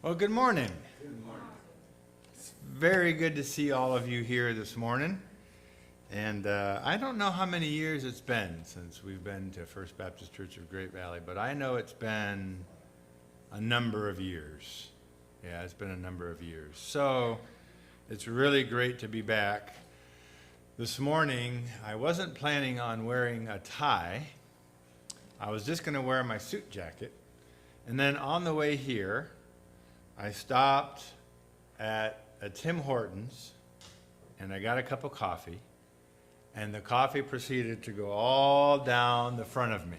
Well, good morning. It's very good to see all of you here this morning. And I don't know how many years it's been since we've been to First Baptist Church of Great Valley, but I know it's been a number of years. Yeah, it's been a number of years. So it's really great to be back. This morning, I wasn't planning on wearing a tie. I was just going to wear my suit jacket. And then on the way here, I stopped at a Tim Hortons, and I got a cup of coffee, and the coffee proceeded to go all down the front of me.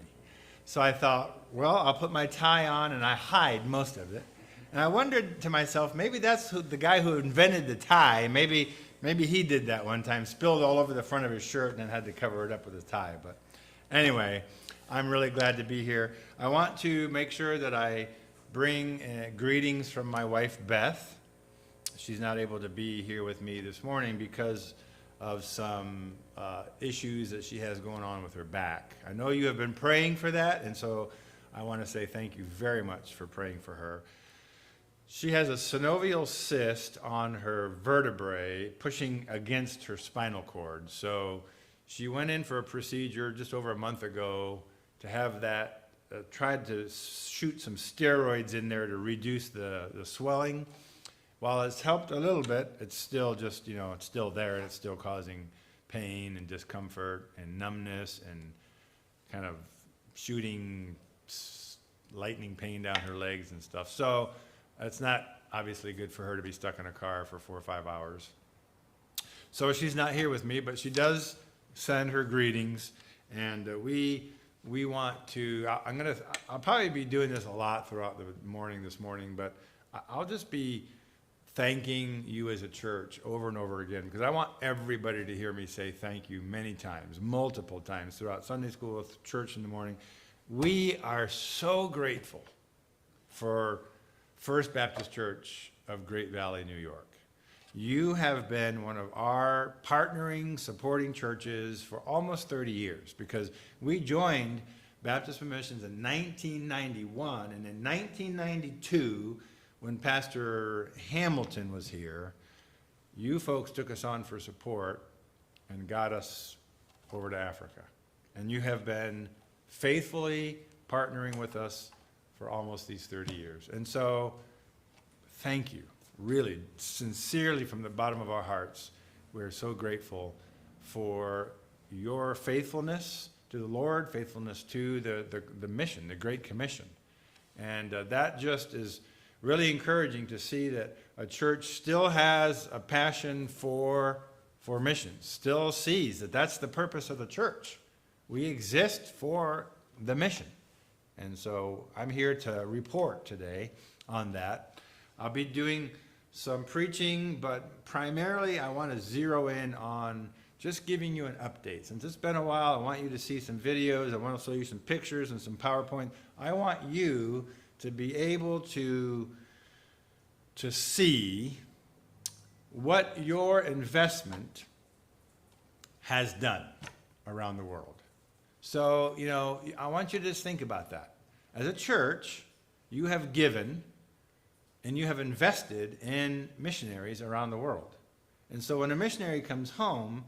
So I thought, well, I'll put my tie on, and I hide most of it. And I wondered to myself, maybe that's the guy who invented the tie. Maybe he did that one time, spilled all over the front of his shirt, and then had to cover it up with his tie. But anyway, I'm really glad to be here. I want to make sure that I bring greetings from my wife, Beth. She's not able to be here with me this morning because of some issues that she has going on with her back. I know you have been praying for that, and so I want to say thank you very much for praying for her. She has a synovial cyst on her vertebrae pushing against her spinal cord. So she went in for a procedure just over a month ago to have that tried to shoot some steroids in there to reduce the swelling. While it's helped a little bit, it's still just, it's still there, and it's still causing pain and discomfort and numbness and kind of shooting lightning pain down her legs and stuff. So it's not obviously good for her to be stuck in a car for 4 or 5 hours. So she's not here with me, but she does send her greetings, and we want to, I'll probably be doing this a lot throughout the morning this morning, but I'll just be thanking you as a church over and over again, because I want everybody to hear me say thank you many times, multiple times throughout Sunday school, church in the morning. We are so grateful for First Baptist Church of Great Valley, New York. You have been one of our partnering, supporting churches for almost 30 years, because we joined Baptist for Missions in 1991, and in 1992, when Pastor Hamilton was here, you folks took us on for support and got us over to Africa. And you have been faithfully partnering with us for almost these 30 years. And so, thank you. Really, sincerely from the bottom of our hearts, we're so grateful for your faithfulness to the Lord, faithfulness to the mission, the Great Commission. And that just is really encouraging to see that a church still has a passion for missions, still sees that that's the purpose of the church. We exist for the mission. And so I'm here to report today on that. I'll be doing some preaching, but primarily I want to zero in on just giving you an update. Since it's been a while, I want you to see some videos. I want to show you some pictures and some PowerPoint. I want you to be able to see what your investment has done around the world. So, I want you to just think about that. As a church, you have given and you have invested in missionaries around the world. And so when a missionary comes home,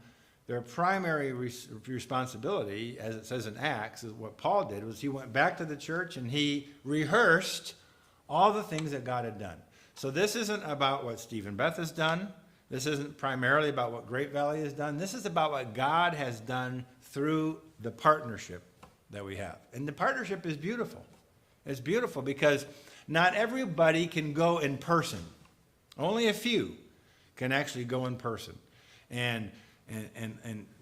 their primary responsibility, as it says in Acts, is what Paul did, was he went back to the church and he rehearsed all the things that God had done. So this isn't about what Steve and Beth has done. This isn't primarily about what Great Valley has done. This is about what God has done through the partnership that we have. And the partnership is beautiful. It's beautiful because not everybody can go in person. Only a few can actually go in person and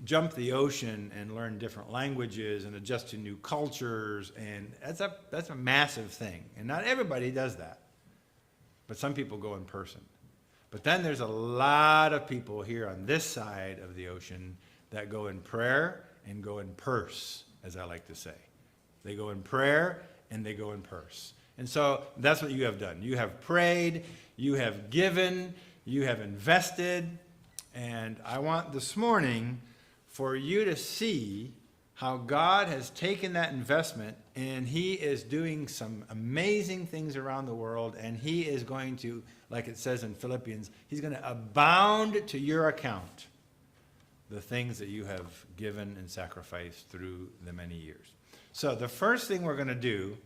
jump the ocean and learn different languages and adjust to new cultures. And that's a massive thing. And not everybody does that. But some people go in person. But then there's a lot of people here on this side of the ocean that go in prayer and go in purse, as I like to say. They go in prayer and they go in purse. And so that's what you have done. You have prayed, you have given, you have invested, and I want this morning for you to see how God has taken that investment and he is doing some amazing things around the world, and he is going to, like it says in Philippians, he's going to abound to your account the things that you have given and sacrificed through the many years. So the first thing we're going to do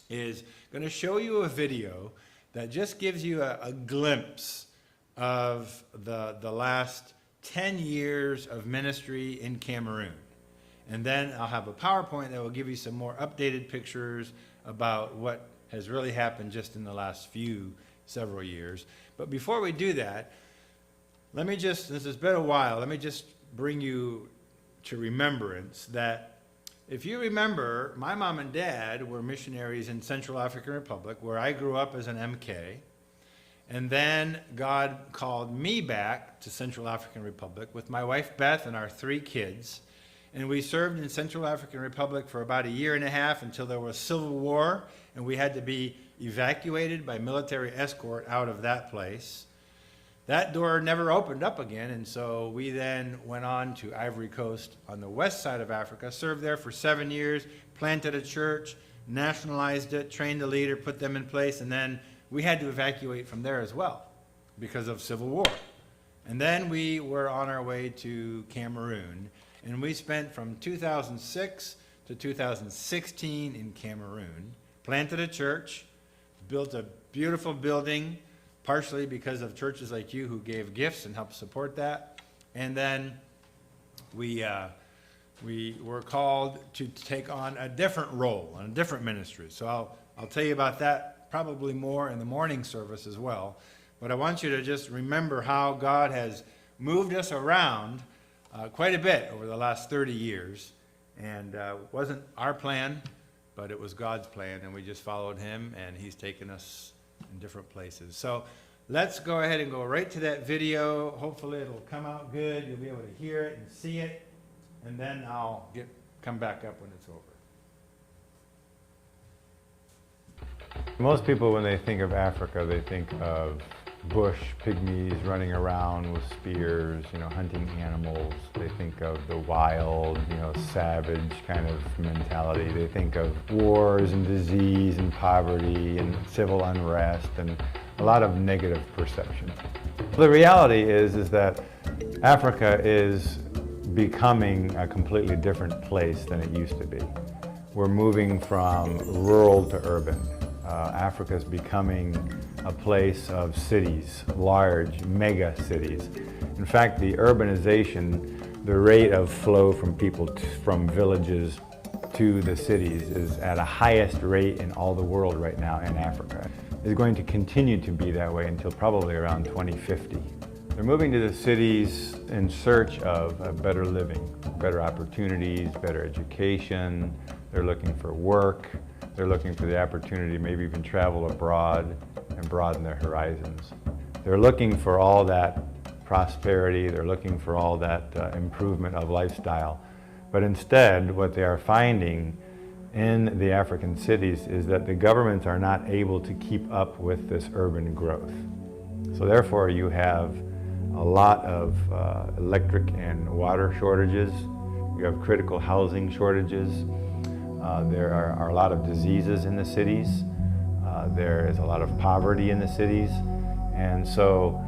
is going to show you a video that just gives you a glimpse of the last 10 years of ministry in Cameroon. And then I'll have a PowerPoint that will give you some more updated pictures about what has really happened just in the last several years. But before we do that, let me just, this has been a while, let me just bring you to remembrance that if you remember, my mom and dad were missionaries in Central African Republic, where I grew up as an MK. And then God called me back to Central African Republic with my wife Beth and our 3 kids. And we served in Central African Republic for about 1.5 years until there was civil war, and we had to be evacuated by military escort out of that place. That door never opened up again, and so we then went on to Ivory Coast on the west side of Africa, served there for 7 years, planted a church, nationalized it, trained a leader, put them in place, and then we had to evacuate from there as well because of civil war. And then we were on our way to Cameroon, and we spent from 2006 to 2016 in Cameroon, planted a church, built a beautiful building, partially because of churches like you who gave gifts and helped support that. And then we were called to take on a different role and a different ministry. So I'll tell you about that probably more in the morning service as well. But I want you to just remember how God has moved us around quite a bit over the last 30 years. And it wasn't our plan, but it was God's plan, and we just followed him, and he's taken us in different places. So let's go ahead and go right to that video. Hopefully it'll come out good. You'll be able to hear it and see it, and then I'll come back up when it's over. Most people, when they think of Africa, they think of bush pygmies running around with spears, hunting animals. They think of the wild, savage kind of mentality. They think of wars and disease and poverty and civil unrest and a lot of negative perception. The reality is that Africa is becoming a completely different place than it used to be. We're moving from rural to urban. Africa is becoming a place of cities, large mega cities. In fact, the urbanization, the rate of flow from people from villages to the cities is at a highest rate in all the world right now in Africa. It's going to continue to be that way until probably around 2050. They're moving to the cities in search of a better living, better opportunities, better education. They're looking for work. They're looking for the opportunity to maybe even travel abroad and broaden their horizons. They're looking for all that prosperity. They're looking for all that improvement of lifestyle. But instead, what they are finding in the African cities is that the governments are not able to keep up with this urban growth. So therefore, you have a lot of electric and water shortages. You have critical housing shortages. There are a lot of diseases in the cities. There is a lot of poverty in the cities. And so,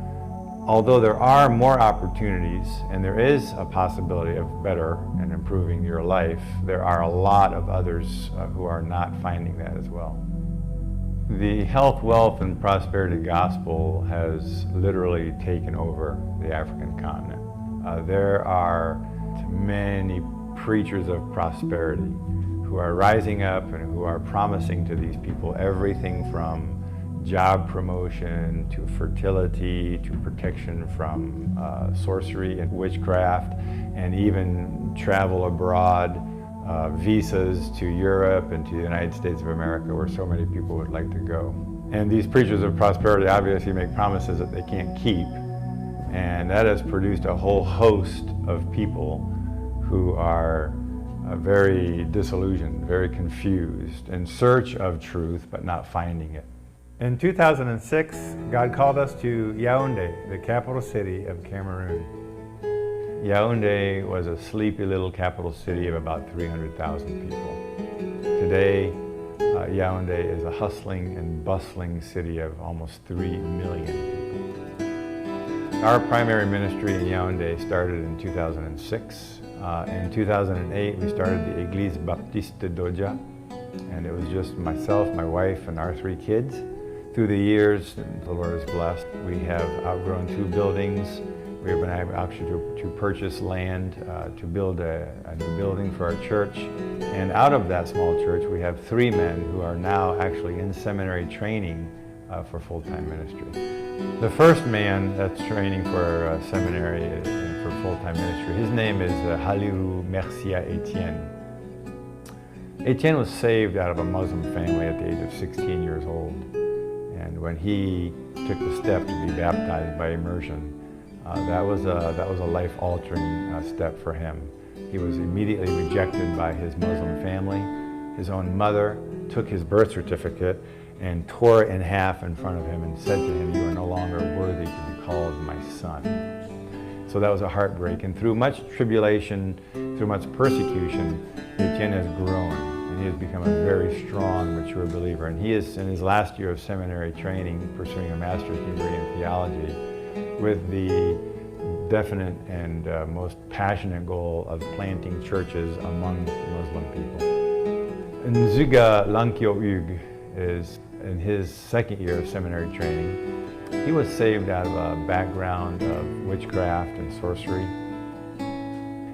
although there are more opportunities and there is a possibility of better and improving your life, there are a lot of others who are not finding that as well. The health, wealth, and prosperity gospel has literally taken over the African continent. There are many preachers of prosperity who are rising up and who are promising to these people everything from job promotion to fertility to protection from sorcery and witchcraft, and even travel abroad, visas to Europe and to the United States of America, where so many people would like to go. And these preachers of prosperity obviously make promises that they can't keep, and that has produced a whole host of people who are very disillusioned, very confused, in search of truth but not finding it. In 2006, God called us to Yaoundé, the capital city of Cameroon. Yaoundé was a sleepy little capital city of about 300,000 people. Today, Yaoundé is a hustling and bustling city of almost 3 million people. Our primary ministry in Yaoundé started in 2006. In 2008, we started the Église Baptiste de Dodja, and it was just myself, my wife, and our 3 kids. Through the years, the Lord has blessed. We have outgrown 2 buildings. We have been able actually to purchase land to build a new building for our church. And out of that small church, we have 3 men who are now actually in seminary training for full-time ministry. The first man that's training for seminary for full-time ministry, his name is Halirou Mercia Etienne. Etienne was saved out of a Muslim family at the age of 16 years old. And when he took the step to be baptized by immersion, that was a life-altering step for him. He was immediately rejected by his Muslim family. His own mother took his birth certificate and tore it in half in front of him and said to him, "You are no longer worthy to be called my son." So that was a heartbreak. And through much tribulation, through much persecution, Etienne has grown, and he has become a very strong, mature believer. And he is in his last year of seminary training, pursuing a master's degree in theology, with the definite and most passionate goal of planting churches among Muslim people. Nzuga Lankyo Ug is in his second year of seminary training. He was saved out of a background of witchcraft and sorcery.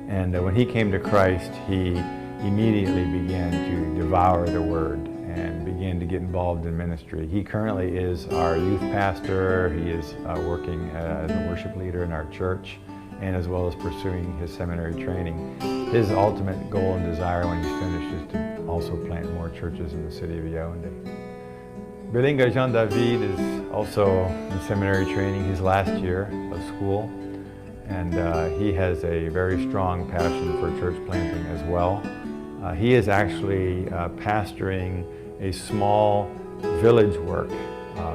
And when he came to Christ, he immediately began to devour the Word and began to get involved in ministry. He currently is our youth pastor. He is working as a worship leader in our church, and as well as pursuing his seminary training. His ultimate goal and desire when he's finished is to also plant more churches in the city of Yaoundé. Belinga Jean David is also in seminary training, his last year of school, and he has a very strong passion for church planting as well. He is actually pastoring a small village work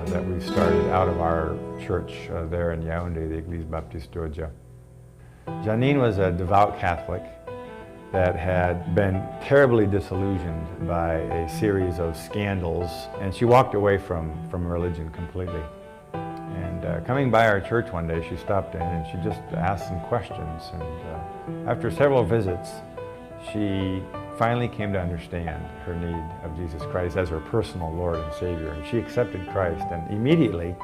that we've started out of our church there in Yaoundé, the Église Baptiste Dodja. Janine was a devout Catholic that had been terribly disillusioned by a series of scandals, and she walked away from religion completely. And coming by our church one day, she stopped in and she just asked some questions, and after several visits, she finally came to understand her need of Jesus Christ as her personal Lord and Savior, and she accepted Christ, and immediately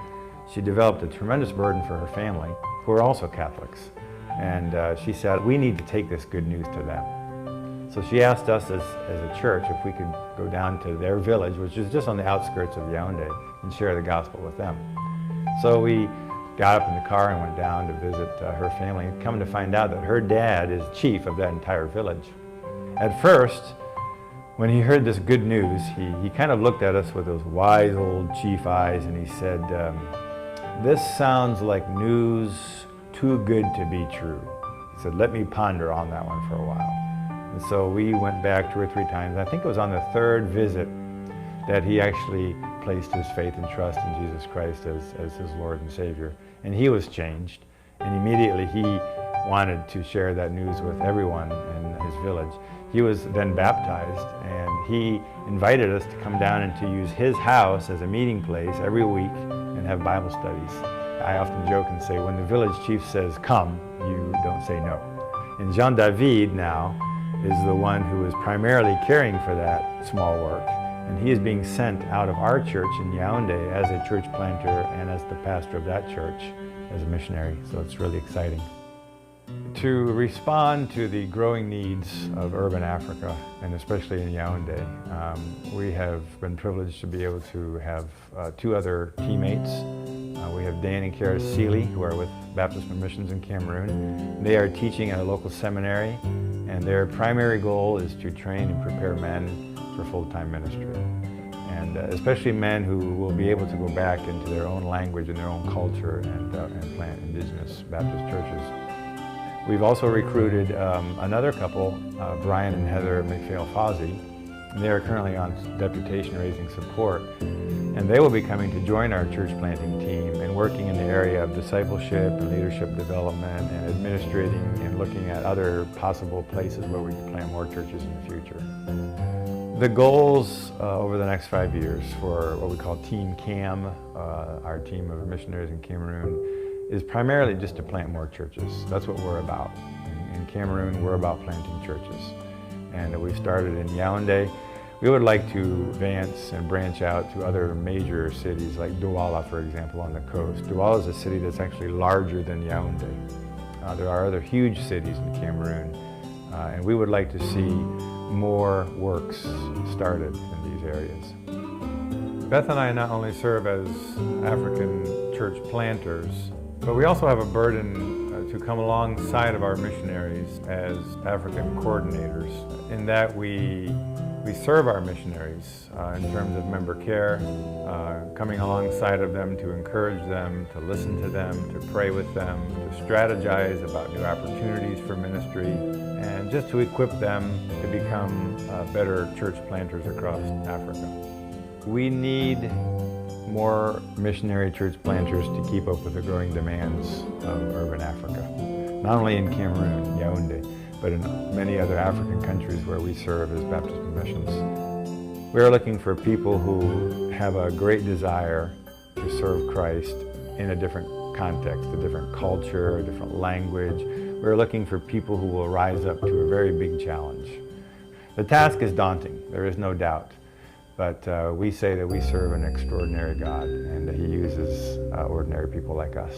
she developed a tremendous burden for her family, who are also Catholics. And she said, "We need to take this good news to them." So she asked us as a church if we could go down to their village, which is just on the outskirts of Yaoundé, and share the gospel with them. So we got up in the car and went down to visit her family, and come to find out that her dad is chief of that entire village. At first, when he heard this good news, he kind of looked at us with those wise old chief eyes, and he said, "This sounds like news too good to be true." He said, "Let me ponder on that one for a while." And so we went back 2 or 3 times. I think it was on the 3rd visit that he actually placed his faith and trust in Jesus Christ as his Lord and Savior. And he was changed. And immediately he wanted to share that news with everyone in his village. He was then baptized, and he invited us to come down and to use his house as a meeting place every week and have Bible studies. I often joke and say, when the village chief says, "Come," you don't say no. And Jean David now is the one who is primarily caring for that small work. And he is being sent out of our church in Yaoundé as a church planter and as the pastor of that church as a missionary. So it's really exciting. To respond to the growing needs of urban Africa, and especially in Yaoundé, we have been privileged to be able to have 2 other teammates. We have Dan and Kara Seeley, who are with Baptist Missions in Cameroon. They are teaching at a local seminary, and their primary goal is to train and prepare men for full-time ministry. And especially men who will be able to go back into their own language and their own culture and plant indigenous Baptist churches. We've also recruited another couple, Brian and Heather McPhail-Fozzie, And they are currently on deputation raising support. And they will be coming to join our church planting team and working in the area of discipleship and leadership development and administrating and looking at other possible places where we can plant more churches in the future. The goals over the next 5 years for what we call Team CAM, our team of missionaries in Cameroon, is primarily just to plant more churches. That's what we're about. In Cameroon, we're about planting churches. And we started in Yaoundé. We would like to advance and branch out to other major cities like Douala, for example, on the coast. Douala is a city that's actually larger than Yaoundé. There are other huge cities in Cameroon, and we would like to see more works started in these areas. Beth and I not only serve as African church planters, but we also have a burden to come alongside of our missionaries as African coordinators, in that we serve our missionaries in terms of member care, coming alongside of them to encourage them, to listen to them, to pray with them, to strategize about new opportunities for ministry, and just to equip them to become better church planters across Africa. We need more missionary church planters to keep up with the growing demands of urban Africa, not only in Cameroon, Yaoundé, but in many other African countries where we serve as Baptist missions. We're looking for people who have a great desire to serve Christ in a different context, a different culture, a different language. We're looking for people who will rise up to a very big challenge. The task is daunting, there is no doubt. But we say that we serve an extraordinary God and that He uses ordinary people like us.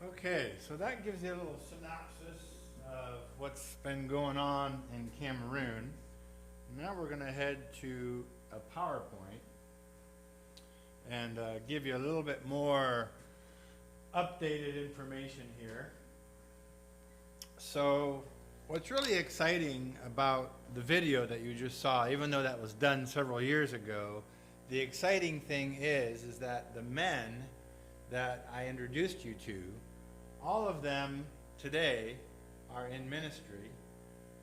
Okay, so that gives you a little synopsis of what's been going on in Cameroon. Now we're going to head to a PowerPoint and give you a little bit more updated information here. So what's really exciting about the video that you just saw, even though that was done several years ago, the exciting thing is that the men that I introduced you to, all of them today are in ministry.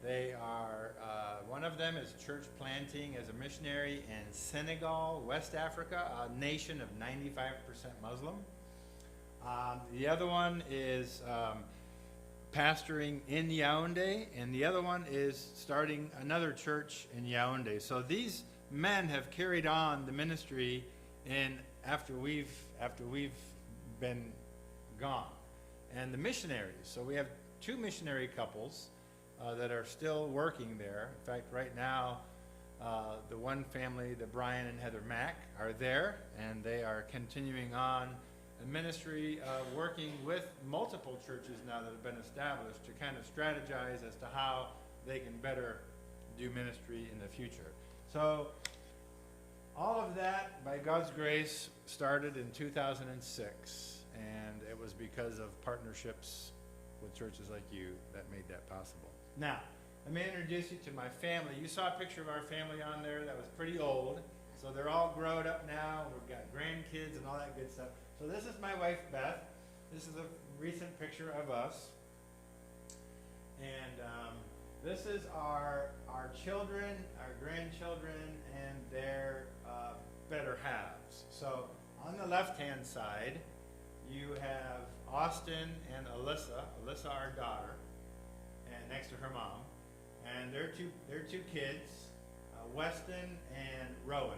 They are, one of them is church planting as a missionary in Senegal, West Africa, a nation of 95% Muslim. The other one is pastoring in Yaoundé, and the other one is starting another church in Yaoundé. So these men have carried on the ministry after we've been gone. And the missionaries, so we have 2 missionary couples that are still working there. In fact, right now, the one family, the Brian and Heather Mack, are there, and they are continuing on a ministry of working with multiple churches now that have been established to kind of strategize as to how they can better do ministry in the future. So all of that, by God's grace, started in 2006. And it was because of partnerships with churches like you that made that possible. Now, let me introduce you to my family. You saw a picture of our family on there that was pretty old. So they're all grown up now. We've got grandkids and all that good stuff. So this is my wife, Beth. This is a recent picture of us. And this is our children, our grandchildren, and their better halves. So on the left-hand side, you have Austin and Alyssa, our daughter, and next to her mom, and their two kids, Weston and Rowan.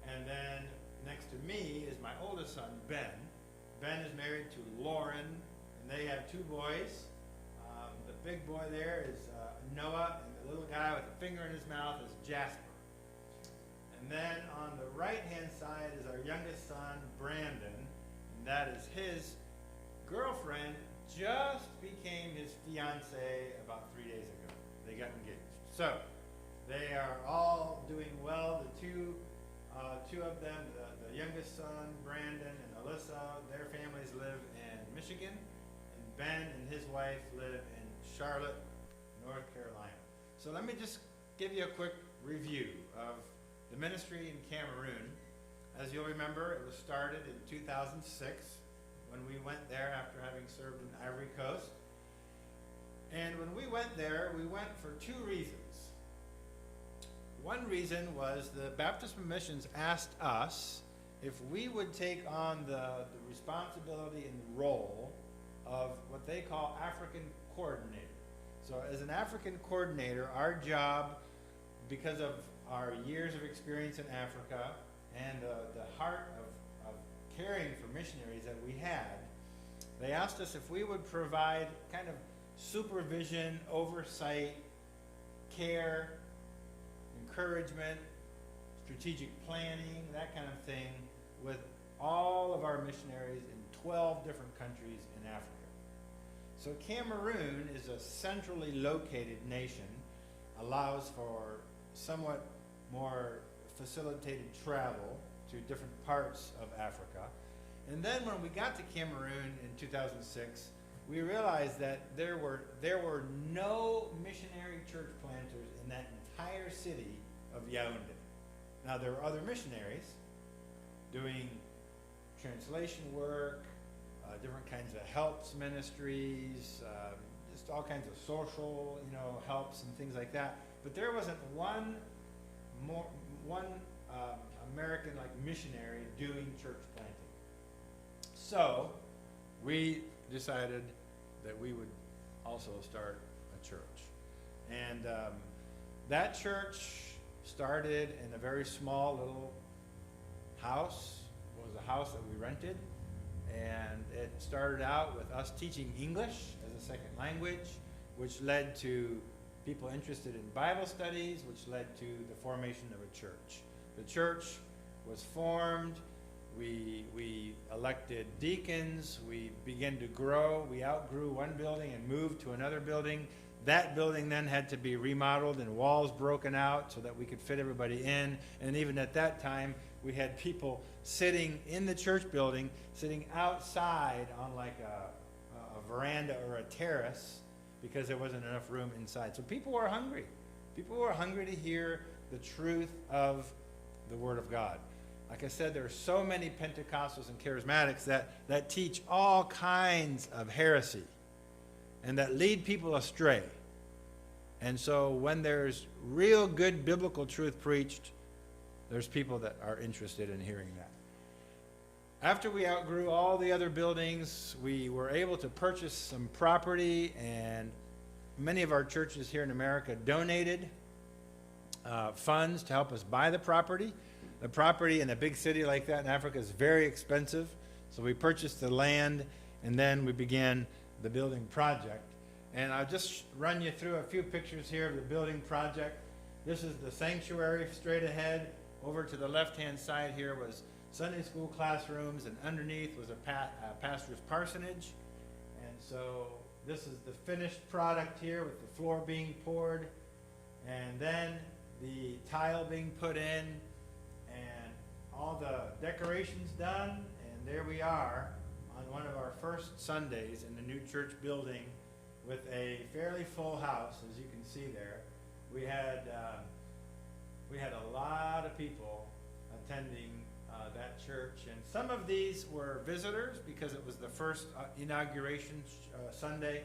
And then next to me is my oldest son, Ben. Ben is married to Lauren, and they have 2 boys. The big boy there is Noah, and the little guy with a finger in his mouth is Jasper. And then on the right-hand side is our youngest son, Brandon. That is his girlfriend, just became his fiance about 3 days ago. They got engaged. So they are all doing well. The two of them, the youngest son, Brandon and Alyssa, their families live in Michigan, and Ben and his wife live in Charlotte, North Carolina. So let me just give you a quick review of the ministry in Cameroon. As you'll remember, it was started in 2006 when we went there after having served in Ivory Coast. And when we went there, we went for two reasons. One reason was the Baptist Missions asked us if we would take on the responsibility and the role of what they call African coordinator. So as an African coordinator, our job, because of our years of experience in Africa and the heart of caring for missionaries that we had, they asked us if we would provide kind of supervision, oversight, care, encouragement, strategic planning, that kind of thing, with all of our missionaries in 12 different countries in Africa. So Cameroon is a centrally located nation, allows for somewhat more facilitated travel to different parts of Africa. And then when we got to Cameroon in 2006, we realized that there were no missionary church planters in that entire city of Yaoundé. Now there were other missionaries doing translation work, different kinds of helps ministries, just all kinds of social, helps and things like that. But there wasn't one American missionary doing church planting. So we decided that we would also start a church. And that church started in a very small little house. It was a house that we rented. And it started out with us teaching English as a second language, which led to people interested in Bible studies, which led to the formation of a church. The church was formed. We elected deacons. We began to grow. We outgrew one building and moved to another building. That building then had to be remodeled and walls broken out so that we could fit everybody in. And even at that time, we had people sitting in the church building, sitting outside on a veranda or a terrace because there wasn't enough room inside. So people were hungry. People were hungry to hear the truth of the Word of God. Like I said, there are so many Pentecostals and Charismatics that teach all kinds of heresy and that lead people astray. And so when there's real good biblical truth preached, there's people that are interested in hearing that. After we outgrew all the other buildings, we were able to purchase some property, and many of our churches here in America donated funds to help us buy the property. The property in a big city like that in Africa is very expensive, so we purchased the land, and then we began the building project. And I'll just run you through a few pictures here of the building project. This is the sanctuary straight ahead. Over to the left-hand side here was Sunday school classrooms, and underneath was a pastor's parsonage. And so this is the finished product here with the floor being poured, and then the tile being put in, and all the decorations done. And there we are on one of our first Sundays in the new church building with a fairly full house, as you can see there. We had a lot of people attending that church, and some of these were visitors because it was the first inauguration Sunday,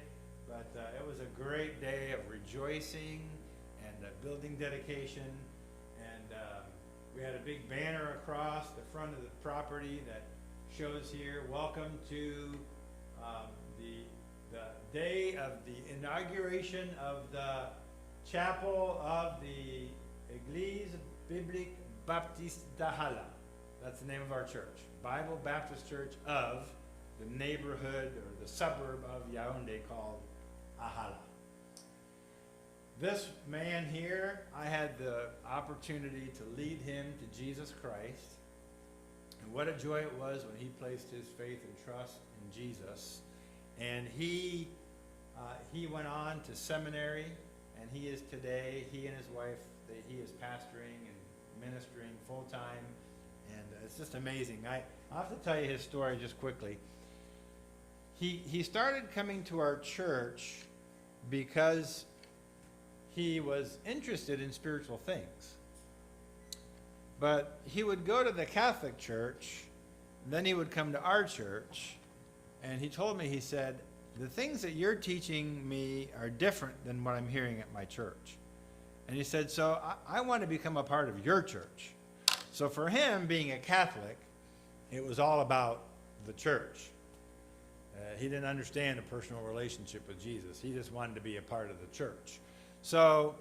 but it was a great day of rejoicing and building dedication, and we had a big banner across the front of the property that shows here, welcome to the day of the inauguration of the chapel of the Église Biblique Baptiste d'Ahala. That's the name of our church, Bible Baptist Church of the neighborhood or the suburb of Yaoundé called Ahala. This man here, I had the opportunity to lead him to Jesus Christ. And what a joy it was when he placed his faith and trust in Jesus. And he went on to seminary, and he is today, he and his wife, he is pastoring and ministering full-time, and it's just amazing. I'll have to tell you his story just quickly. He started coming to our church because he was interested in spiritual things. But he would go to the Catholic Church, then he would come to our church, and he told me, he said, the things that you're teaching me are different than what I'm hearing at my church. And he said, so I want to become a part of your church. So for him, being a Catholic, it was all about the church. He didn't understand a personal relationship with Jesus. He just wanted to be a part of the church. So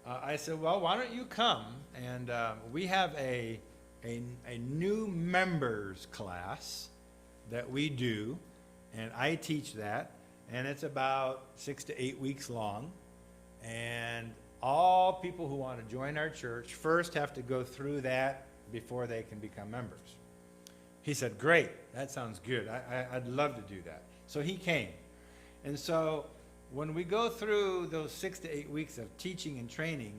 I said, well, why don't you come? And we have a new members class that we do, and I teach that, and it's about 6 to 8 weeks long. And all people who want to join our church first have to go through that before they can become members. He said, great, that sounds good. I'd love to do that. So he came. And so when we go through those 6 to 8 weeks of teaching and training,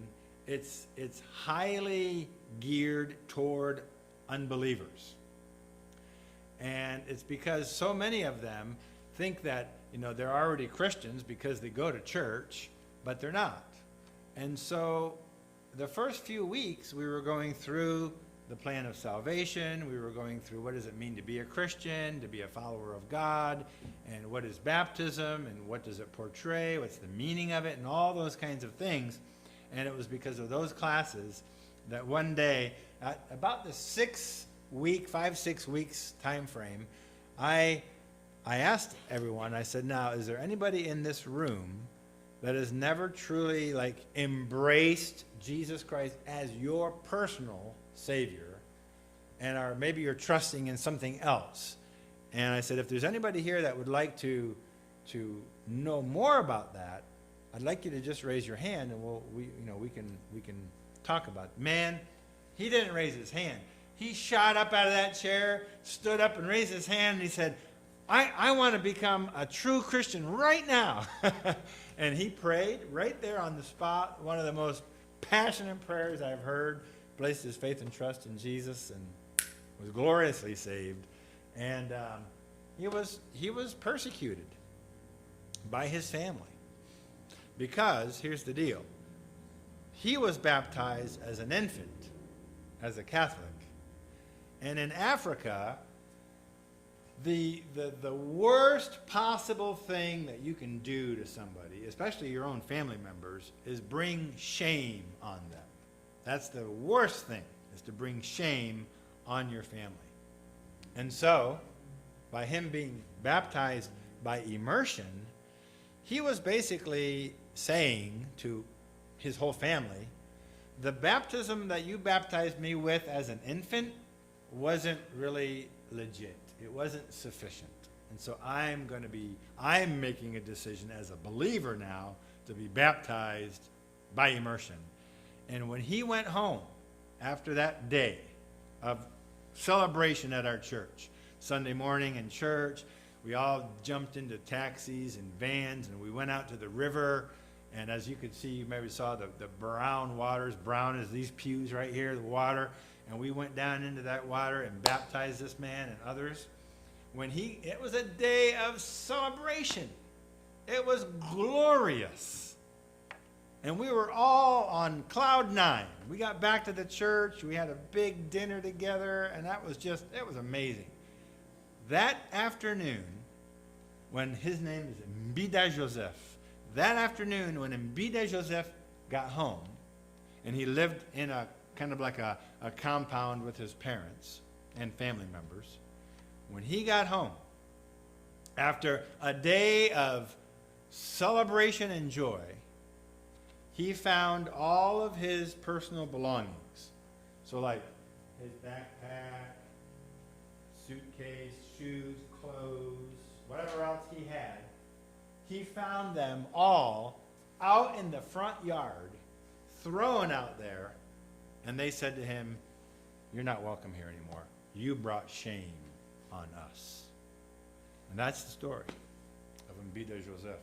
it's highly geared toward unbelievers. And it's because so many of them think that, they're already Christians because they go to church, but they're not. And so the first few weeks we were going through the plan of salvation. We were going through what does it mean to be a Christian, to be a follower of God, and what is baptism, and what does it portray, what's the meaning of it, and all those kinds of things. And it was because of those classes that one day, at about the 5-6 weeks time frame, I asked everyone, I said, now, is there anybody in this room that has never truly embraced Jesus Christ as your personal Savior, and maybe you're trusting in something else? And I said, if there's anybody here that would like to know more about that, I'd like you to just raise your hand, and we can talk about it. Man, he didn't raise his hand. He shot up out of that chair, stood up and raised his hand, and he said, I want to become a true Christian right now. And he prayed right there on the spot, one of the most passionate prayers I've heard, placed his faith and trust in Jesus, and was gloriously saved. And he was persecuted by his family. Because, here's the deal, he was baptized as an infant, as a Catholic. And in Africa, the worst possible thing that you can do to somebody, especially your own family members, is bring shame on them. That's the worst thing, is to bring shame on your family. And so, by him being baptized by immersion, he was basically saying to his whole family, the baptism that you baptized me with as an infant wasn't really legit. It wasn't sufficient. And so I'm making a decision as a believer now to be baptized by immersion. And when he went home after that day of celebration at our church, Sunday morning in church, we all jumped into taxis and vans, and we went out to the river. And as you could see, you maybe saw the brown waters, brown as these pews right here, the water. And we went down into that water and baptized this man and others. It was a day of celebration. It was glorious. And we were all on cloud 9. We got back to the church. We had a big dinner together, and it was amazing. That afternoon, when his name is Mbida Joseph, that afternoon when Mbida Joseph got home, and he lived in a kind of like a compound with his parents and family members, when he got home, after a day of celebration and joy, he found all of his personal belongings. So like his backpack, suitcase, shoes, clothes, whatever else he had, he found them all out in the front yard, thrown out there, and they said to him, "You're not welcome here anymore. You brought shame on us." And that's the story of Mbida Joseph.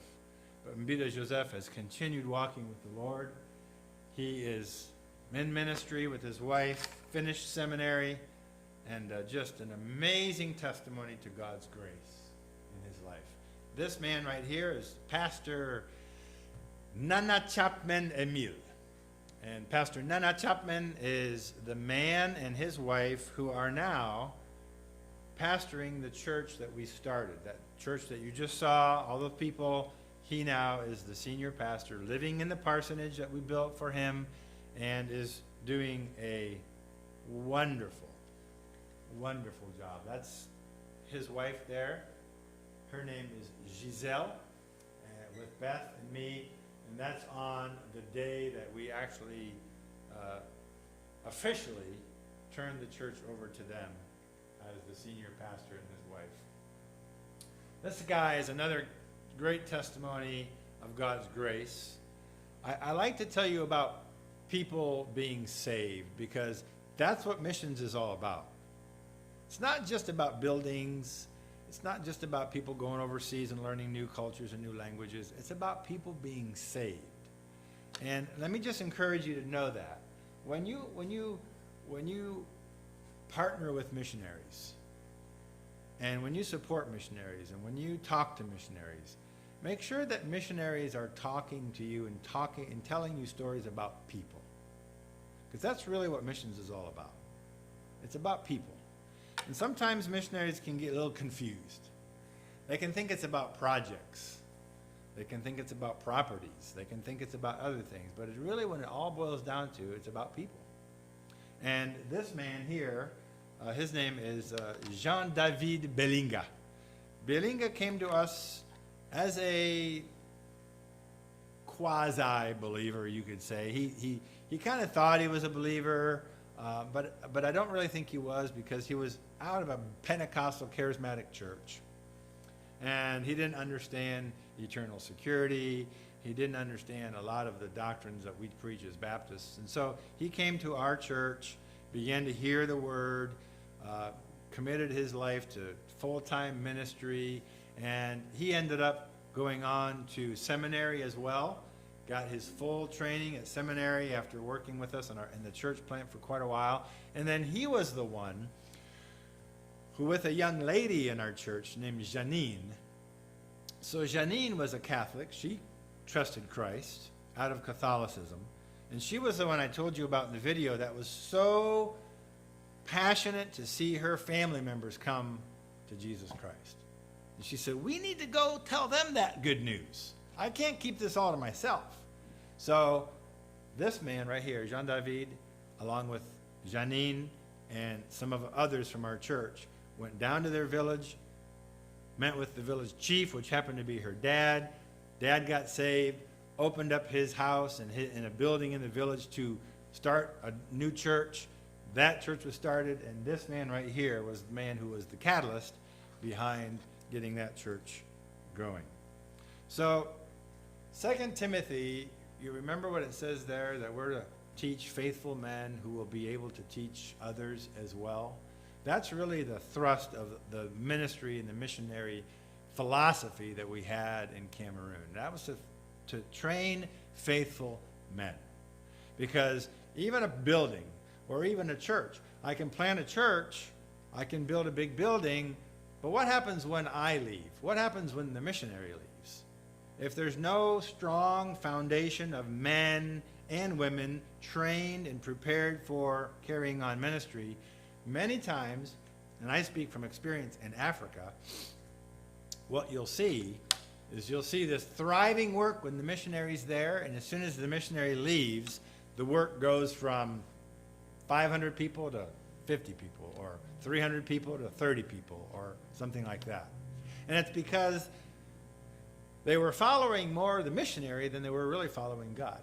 But Mbida Joseph has continued walking with the Lord. He is in ministry with his wife, finished seminary, and just an amazing testimony to God's grace in his life. This man right here is Pastor Nana Chapman Emile. And Pastor Nana Chapman is the man and his wife who are now pastoring the church that we started, that church that you just saw, all the people. He now is the senior pastor, living in the parsonage that we built for him, and is doing a wonderful, wonderful job. That's his wife there. Her name is Giselle, with Beth and me, and that's on the day that we actually officially turned the church over to them as the senior pastor and his wife. This guy is another great testimony of God's grace. I like to tell you about people being saved, because that's what missions is all about. It's not just about buildings. It's not just about people going overseas and learning new cultures and new languages. It's about people being saved. And let me just encourage you to know that. When you partner with missionaries, and when you support missionaries, and when you talk to missionaries, make sure that missionaries are talking to you and telling you stories about people. Because that's really what missions is all about. It's about people. And sometimes missionaries can get a little confused. They can think it's about projects. They can think it's about properties. They can think it's about other things. But it's really, when it all boils down to, it's about people. And this man here, his name is Jean-David Bellinga. Bellinga came to us as a quasi-believer, you could say. He kind of thought he was a believer, but I don't really think he was, because he was out of a Pentecostal charismatic church. And he didn't understand eternal security. He didn't understand a lot of the doctrines that we preach as Baptists. And so he came to our church, began to hear the word, committed his life to full-time ministry, and he ended up going on to seminary as well. Got his full training at seminary after working with us in the church plant for quite a while. And then he was the one who, with a young lady in our church named Janine. So Janine was a Catholic. She trusted Christ out of Catholicism. And she was the one I told you about in the video that was so passionate to see her family members come to Jesus Christ. And she said, we need to go tell them that good news. I can't keep this all to myself. So this man right here, Jean-David, along with Janine and some of others from our church, went down to their village, met with the village chief, which happened to be her dad. Dad got saved, opened up his house and in a building in the village to start a new church. That church was started, and this man right here was the man who was the catalyst behind getting that church going. So 2 Timothy, you remember what it says there, that we're to teach faithful men who will be able to teach others as well. That's really the thrust of the ministry and the missionary philosophy that we had in Cameroon. That was to train faithful men. Because even a building or even a church, I can plant a church, I can build a big building, but what happens when I leave? What happens when the missionary leaves? If there's no strong foundation of men and women trained and prepared for carrying on ministry, many times, and I speak from experience in Africa, what you'll see is you'll see this thriving work when the missionary's there, and as soon as the missionary leaves, the work goes from 500 people to 50 people, or 300 people to 30 people, or something like that. And it's because they were following more the missionary than they were really following God.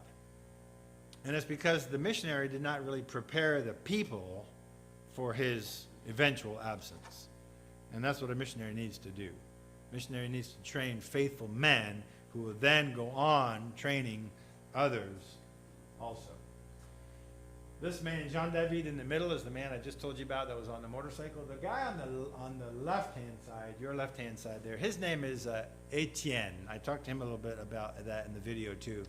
And it's because the missionary did not really prepare the people for his eventual absence. And that's what a missionary needs to do. A missionary needs to train faithful men who will then go on training others also. This man, Jean-David, in the middle is the man I just told you about that was on the motorcycle. The guy on the left-hand side, your left-hand side there, his name is Etienne. I talked to him a little bit about that in the video too.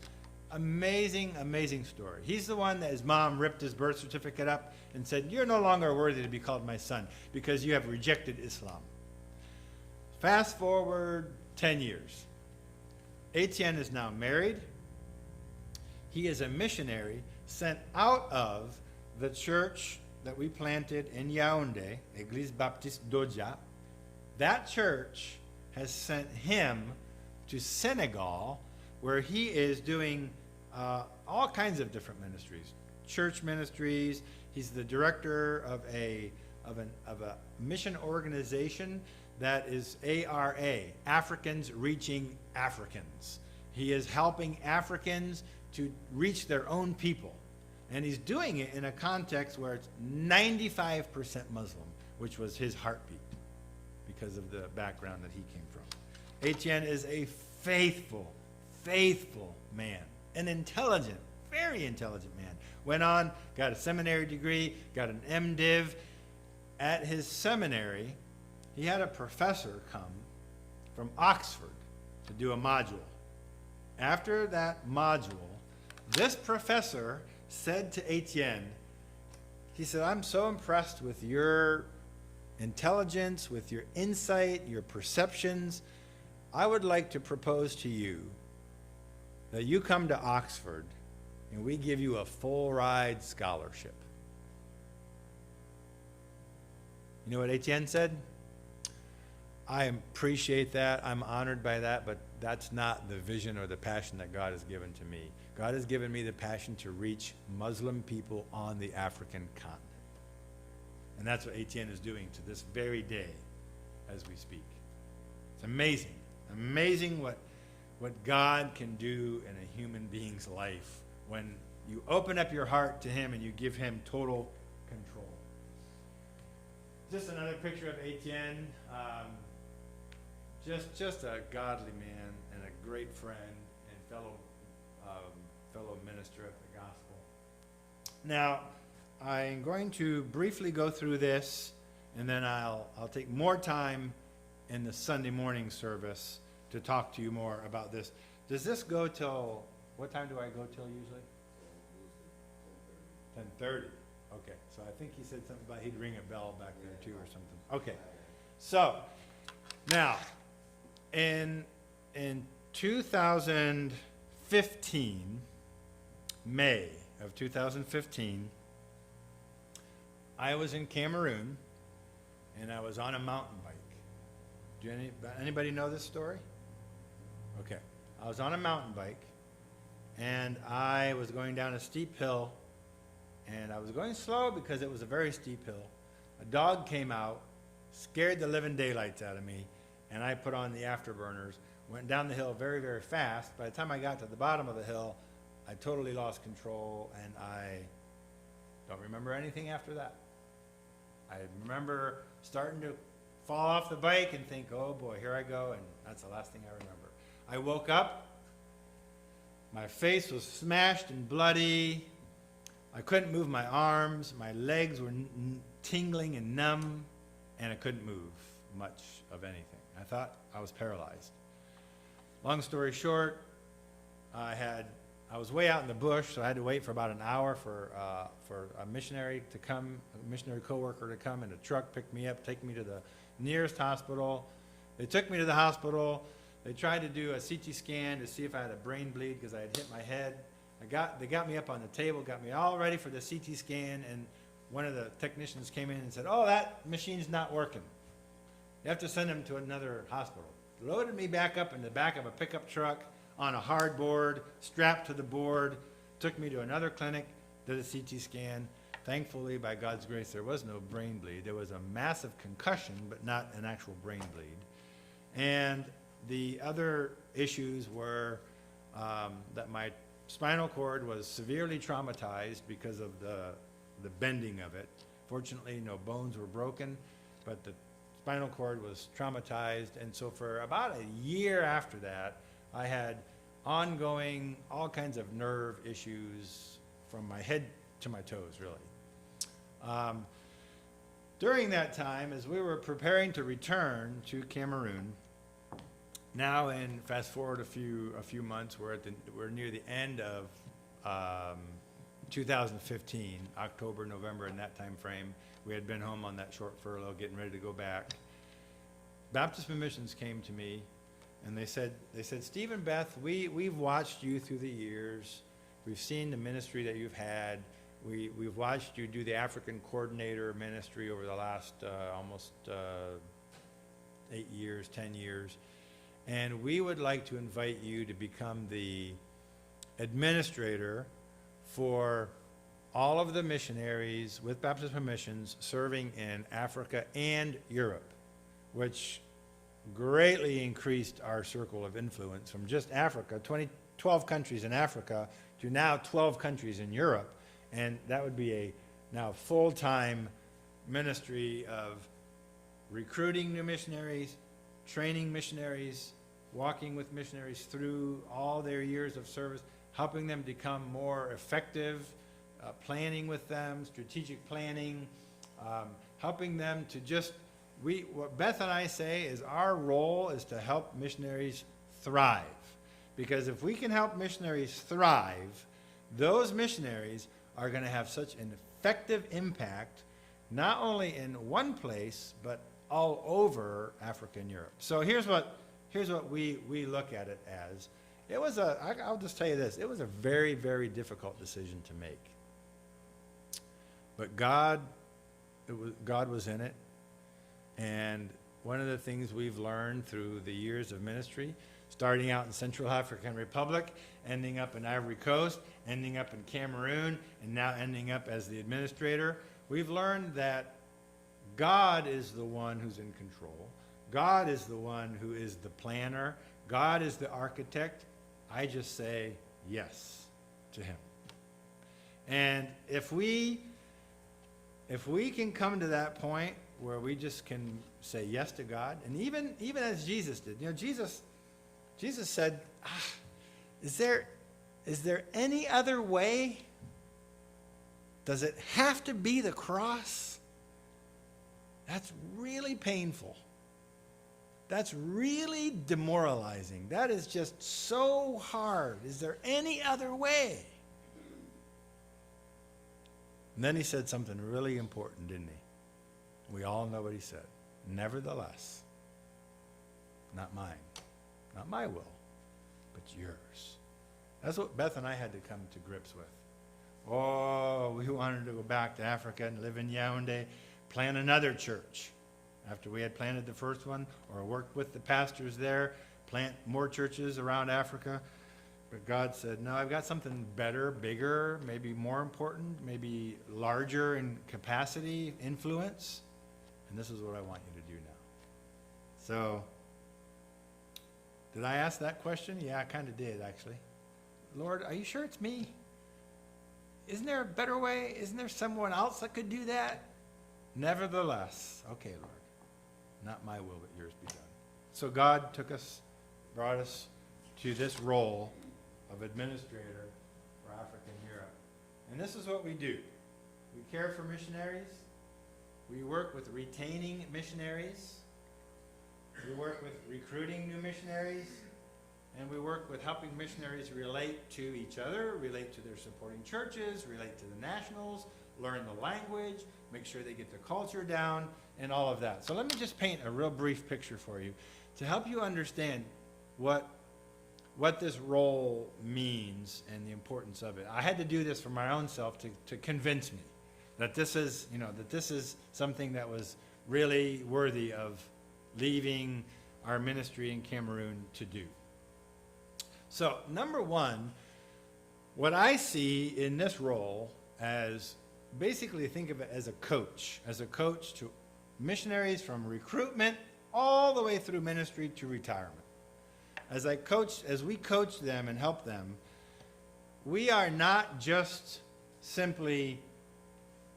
Amazing, amazing story. He's the one that his mom ripped his birth certificate up and said, you're no longer worthy to be called my son because you have rejected Islam. Fast forward 10 years. Etienne is now married. He is a missionary sent out of the church that we planted in Yaoundé, Église Baptiste d'Oja, that church has sent him to Senegal, where he is doing all kinds of different ministries, church ministries. He's the director of a mission organization that is ARA, Africans Reaching Africans. He is helping Africans to reach their own people. And he's doing it in a context where it's 95% Muslim, which was his heartbeat because of the background that he came from. Etienne is a faithful man, an intelligent, very intelligent man. Went on, got a seminary degree, got an MDiv. At his seminary, he had a professor come from Oxford to do a module. After that module, this professor said to Etienne, he said, I'm so impressed with your intelligence, with your insight, your perceptions. I would like to propose to you that you come to Oxford and we give you a full ride scholarship. You know what Etienne said? I appreciate that. I'm honored by that, but that's not the vision or the passion that God has given to me. God has given me the passion to reach Muslim people on the African continent. And that's what Etienne is doing to this very day as we speak. It's amazing. Amazing what God can do in a human being's life when you open up your heart to him and you give him total control. Just another picture of Etienne. Just a godly man and a great friend and fellow minister of the gospel. Now, I'm going to briefly go through this, and then I'll take more time in the Sunday morning service to talk to you more about this. Does this go till, what time do I go till usually? 10:30. Okay, so I think he said something about he'd ring a bell back there too or something. Okay, so now in 2015, May of 2015, I was in Cameroon and I was on a mountain bike. Do anybody know this story? Okay, I was on a mountain bike and I was going down a steep hill. And I was going slow because it was a very steep hill. A dog came out, scared the living daylights out of me, and I put on the afterburners, went down the hill very, very fast. By the time I got to the bottom of the hill, I totally lost control, and I don't remember anything after that. I remember starting to fall off the bike and think, oh boy, here I go, and that's the last thing I remember. I woke up, my face was smashed and bloody. I couldn't move my arms, my legs were tingling and numb, and I couldn't move much of anything. I thought I was paralyzed. Long story short, I was way out in the bush, so I had to wait for about an hour for a missionary to come, a missionary coworker to come in a truck, pick me up, take me to the nearest hospital. They took me to the hospital. They tried to do a CT scan to see if I had a brain bleed because I had hit my head. They got me up on the table, got me all ready for the CT scan, and one of the technicians came in and said, oh, that machine's not working. You have to send him to another hospital. Loaded me back up in the back of a pickup truck on a hard board, strapped to the board, took me to another clinic, did a CT scan. Thankfully, by God's grace, there was no brain bleed. There was a massive concussion, but not an actual brain bleed. And the other issues were that my spinal cord was severely traumatized because of the bending of it. Fortunately, no bones were broken, but the spinal cord was traumatized. And so for about a year after that, I had ongoing all kinds of nerve issues from my head to my toes, really. During that time, as we were preparing to return to Cameroon, now, in fast forward a few months, we're near the end of 2015, October, November, in that time frame. We had been home on that short furlough, getting ready to go back. Baptist Missions came to me, and they said, Steve and Beth, we've watched you through the years. We've seen the ministry that you've had. We've watched you do the African coordinator ministry over the last almost 8 years, 10 years. And we would like to invite you to become the administrator for all of the missionaries with Baptist Missions serving in Africa and Europe, which greatly increased our circle of influence from just Africa, 12 countries in Africa, to now 12 countries in Europe. And that would be a now full-time ministry of recruiting new missionaries, training missionaries, walking with missionaries through all their years of service, helping them become more effective, planning with them, strategic planning, helping them to just, what Beth and I say is our role is to help missionaries thrive. Because if we can help missionaries thrive, those missionaries are going to have such an effective impact, not only in one place, but all over Africa and Europe. So here's what we look at it as. I'll just tell you this, it was a very, very difficult decision to make. But God was in it. And one of the things we've learned through the years of ministry, starting out in Central African Republic, ending up in Ivory Coast, ending up in Cameroon, and now ending up as the administrator, we've learned that God is the one who's in control. God is the one who is the planner. God is the architect. I just say yes to him. And if we can come to that point where we just can say yes to God, and even as Jesus did, Jesus said, is there any other way? Does it have to be the cross? That's really painful. That's really demoralizing. That is just so hard. Is there any other way? And then he said something really important, didn't he? We all know what he said. Nevertheless, not mine, not my will, but yours. That's what Beth and I had to come to grips with. Oh, we wanted to go back to Africa and live in Yaoundé, plant another church after we had planted the first one, or work with the pastors there, plant more churches around Africa. But God said, no, I've got something better, bigger, maybe more important, maybe larger in capacity, influence, and this is what I want you to do now. So, did I ask that question? Yeah, I kind of did, actually. Lord, are you sure it's me? Isn't there a better way? Isn't there someone else that could do that? Nevertheless, okay, Lord, not my will, but yours be done. So God brought us to this role of administrator for Africa and Europe. And this is what we do. We care for missionaries. We work with retaining missionaries. We work with recruiting new missionaries. And we work with helping missionaries relate to each other, relate to their supporting churches, relate to the nationals, learn the language, make sure they get the culture down, and all of that. So let me just paint a real brief picture for you to help you understand what this role means and the importance of it. I had to do this for my own self to convince me that this is something that was really worthy of leaving our ministry in Cameroon to do. So, number one, what I see in this role as, basically think of it as a coach to missionaries from recruitment all the way through ministry to retirement. As we coach them and help them, we are not just simply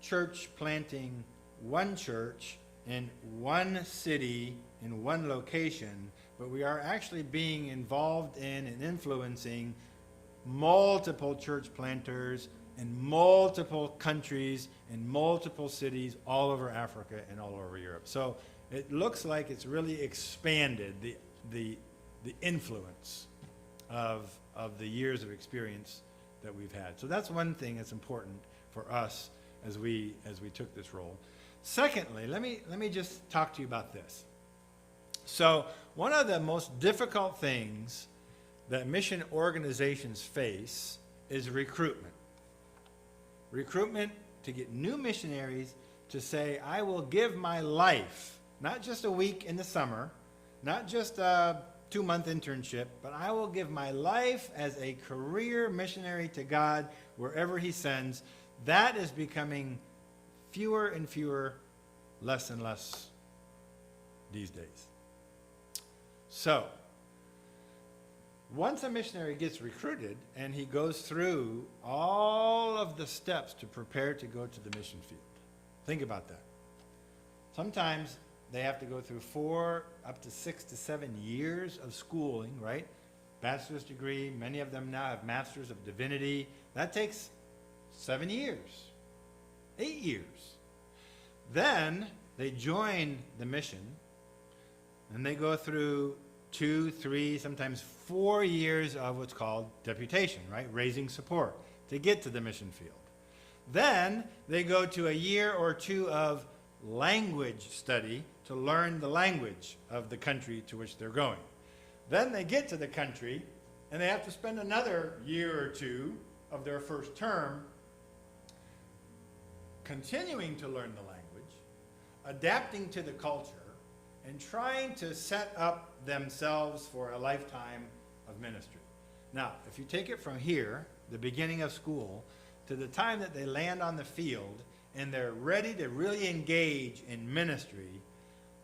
church planting one church in one city, in one location, but we are actually being involved in and influencing multiple church planters in multiple countries, in multiple cities, all over Africa and all over Europe. So it looks like it's really expanded the influence of the years of experience that we've had. So that's one thing that's important for us as we took this role. Secondly, let me just talk to you about this. So one of the most difficult things that mission organizations face is recruitment. recruitment to get new missionaries to say, I will give my life, not just a week in the summer, not just a 2-month internship, but I will give my life as a career missionary to God wherever he sends. That is becoming fewer and fewer, less and less these days. So, once a missionary gets recruited and he goes through all of the steps to prepare to go to the mission field, think about that. Sometimes they have to go through 4 up to 6 to 7 years of schooling, right? Bachelor's degree, many of them now have Masters of Divinity. That takes 7 years, 8 years. Then they join the mission and they go through 2, 3, sometimes 4 years of what's called deputation, right? Raising support to get to the mission field. Then they go to a year or 2 of language study to learn the language of the country to which they're going. Then they get to the country and they have to spend another year or 2 of their first term continuing to learn the language, adapting to the culture, and trying to set up themselves for a lifetime of ministry. Now, if you take it from here, the beginning of school, to the time that they land on the field and they're ready to really engage in ministry,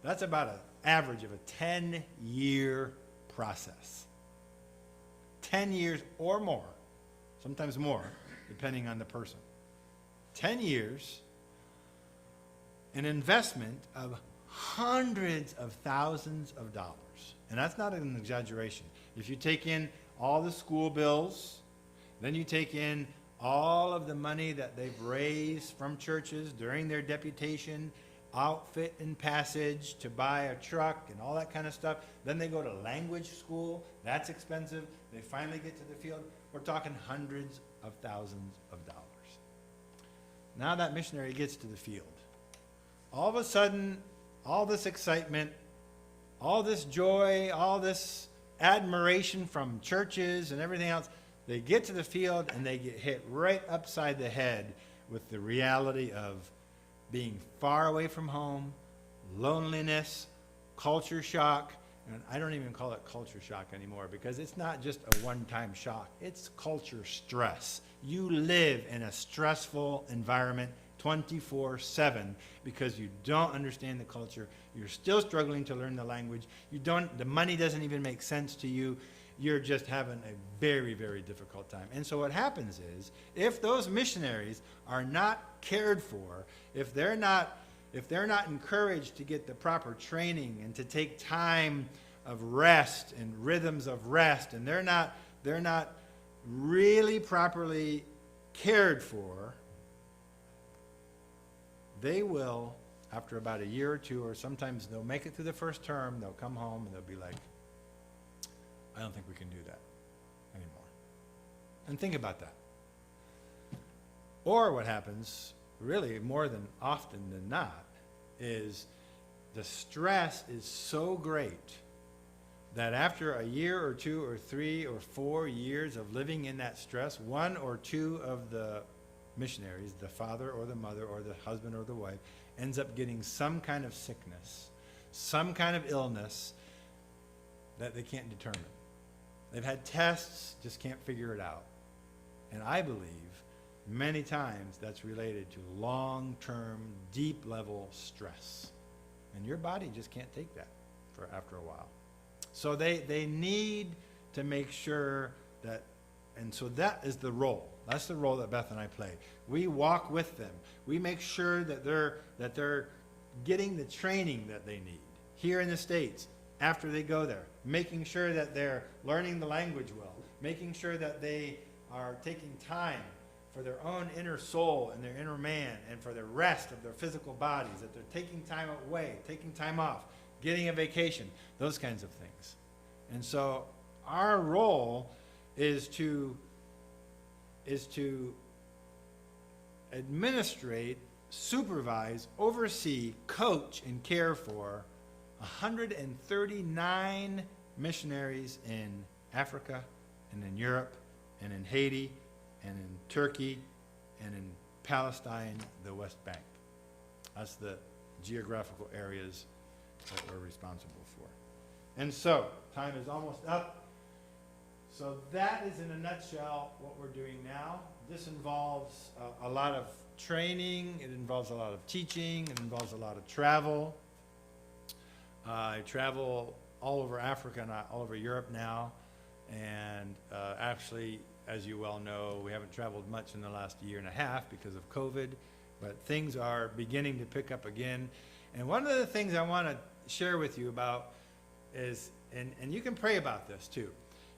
that's about an average of a 10-year process. 10 years or more, sometimes more, depending on the person. 10 years, an investment of hundreds of thousands of dollars. And that's not an exaggeration. If you take in all the school bills, then you take in all of the money that they've raised from churches during their deputation, outfit and passage to buy a truck and all that kind of stuff. Then they go to language school. That's expensive. They finally get to the field. We're talking hundreds of thousands of dollars. Now that missionary gets to the field. All of a sudden, all this excitement, all this joy, all this admiration from churches and everything else, they get to the field and they get hit right upside the head with the reality of being far away from home, loneliness, culture shock. And I don't even call it culture shock anymore because it's not just a one-time shock. It's culture stress. You live in a stressful environment 24/7 because you don't understand the culture. You're still struggling to learn the language. The money doesn't even make sense to you. You're just having a very, very difficult time. And so what happens is, if those missionaries are not cared for, if they're not encouraged to get the proper training and to take time of rest and rhythms of rest, and they're not really properly cared for, they will, after about a year or 2, or sometimes they'll make it through the first term, they'll come home and they'll be like, I don't think we can do that anymore. And think about that. Or what happens, really more than often than not, is the stress is so great that after a year or 2 or 3 or 4 years of living in that stress, 1 or 2 of the missionaries, the father or the mother or the husband or the wife, ends up getting some kind of sickness, some kind of illness that they can't determine. They've had tests, just can't figure it out. And I believe many times that's related to long-term, deep-level stress. And your body just can't take that after a while. So they need to make sure that, and so that is the role. That's the role that Beth and I play. We walk with them. We make sure that they're getting the training that they need here in the States after they go there, making sure that they're learning the language well, making sure that they are taking time for their own inner soul and their inner man and for the rest of their physical bodies, that they're taking time away, taking time off, getting a vacation, those kinds of things. And so our role is to administrate, supervise, oversee, coach, and care for 139 missionaries in Africa and in Europe and in Haiti and in Turkey and in Palestine, the West Bank. That's the geographical areas that we're responsible for. And so, time is almost up. So that is in a nutshell what we're doing now. This involves a lot of training, it involves a lot of teaching, it involves a lot of travel. I travel all over Africa and all over Europe now, and actually, as you well know, we haven't traveled much in the last year and a half because of COVID, but things are beginning to pick up again. And one of the things I want to share with you about is, and you can pray about this too,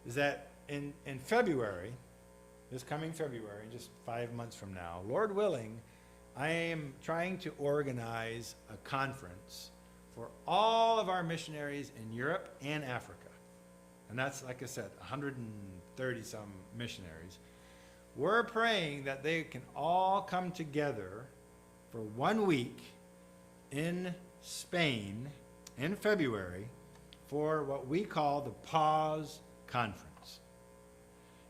is that in February, this coming February, just 5 months from now, Lord willing, I am trying to organize a conference for all of our missionaries in Europe and Africa. And that's, like I said, 130 some missionaries. We're praying that they can all come together for 1 week in Spain in February for what we call the Pause Conference.